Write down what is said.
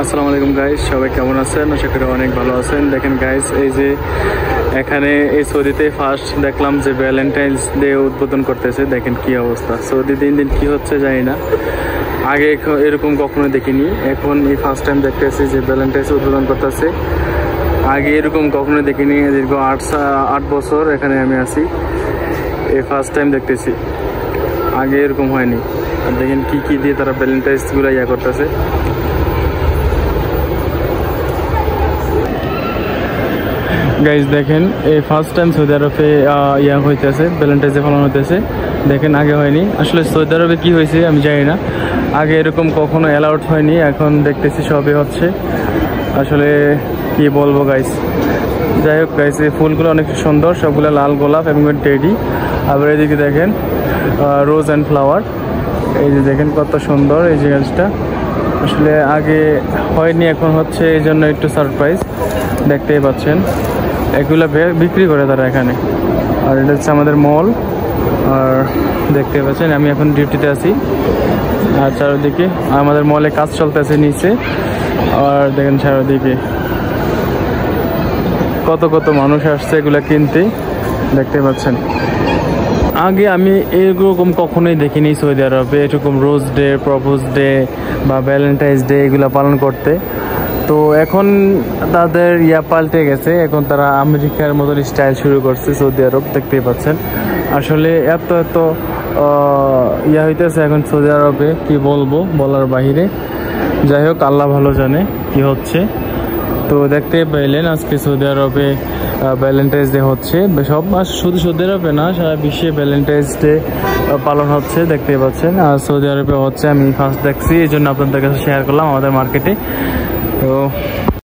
আসসালামু আলাইকুম গাইস, সবাই কেমন আছেন? আশা করি অনেক ভালো আছেন। দেখেন গাইস, এই যে এখানে এই সৌদিতে ফার্স্ট দেখলাম যে ভ্যালেন্টাইন্স ডে উদ্বোধন করতেছে। দেখেন কি অবস্থা, সৌদি দিন দিন কি হচ্ছে জানি না। আগে এরকম কখনো দেখিনি, এখন এই ফার্স্ট টাইম দেখতেছি যে ভ্যালেন্টাইন্স উদ্বোধন করতেছে। আগে এরকম কখনো দেখিনি, দীর্ঘ 8 বছর এখানে আমি আছি, এই ফার্স্ট টাইম দেখতেছি। আগে এরকম হয়নি। আর দেখেন কি কি দিয়ে তারা ভ্যালেন্টাইন্সগুলো করতেছে। গাইজ দেখেন, এই ফার্স্ট টাইম সৌদি আরবে হইতেছে, ভ্যালেন্টাইন্সে পালন হইতেছে। দেখেন আগে হয়নি। আসলে সৌদি আরবে কি হয়েছে আমি জানি না, আগে এরকম কখনো অ্যালাউড হয়নি, এখন দেখতেছি সবই হচ্ছে। আসলে কি বলবো গাইজ। যাই হোক গাইজ, এই ফুলগুলো অনেক সুন্দর, সবগুলো লাল গোলাপ এবং টেডি। আবার এদিকে দেখেন রোজ অ্যান্ড ফ্লাওয়ার। এই যে দেখেন কত সুন্দর এই জিনিসটা। আসলে আগে হয়নি, এখন হচ্ছে, এই জন্য একটু সারপ্রাইজ। দেখতেই পাচ্ছেন এগুলো বিক্রি করে তারা এখানে। আর এটা হচ্ছে আমাদের মল। আর দেখতে পাচ্ছেন আমি এখন ডিউটিতে আছি। আর চারিদিকে আমাদের মলে কাজ চলতেছে নিচে। আর দেখেন চারিদিকে কত কত মানুষ আসছে এগুলো কিনতে, দেখতে পাচ্ছেন। আগে আমি এরকম কখনোই দেখিনি সৌদি আরবে, এরকম রোজ ডে, প্রপোজ ডে বা ভ্যালেন্টাইন্স ডে এগুলো পালন করতে। তো এখন তাদের পাল্টে গেছে, এখন তারা আমেরিকার মতন স্টাইল শুরু করছে সৌদি আরব, দেখতেই পাচ্ছেন। আসলে এত এত হইতেছে এখন সৌদি আরবে, কি বলবো, বলার বাহিরে। যাই হোক, আল্লাহ ভালো জানে কি হচ্ছে। তো দেখতে পাইলেন আজকে সৌদি আরবে ভ্যালেন্টাইন্স ডে হচ্ছে। সব শুধু সৌদি আরবে না, সারা বিশ্বে ভ্যালেন্টাইন্স ডে পালন হচ্ছে, দেখতেই পাচ্ছেন। আর সৌদি আরবে হচ্ছে, আমি ফার্স্ট দেখছি, এই জন্য আপনাদের কাছে শেয়ার করলাম আমাদের মার্কেটে। তো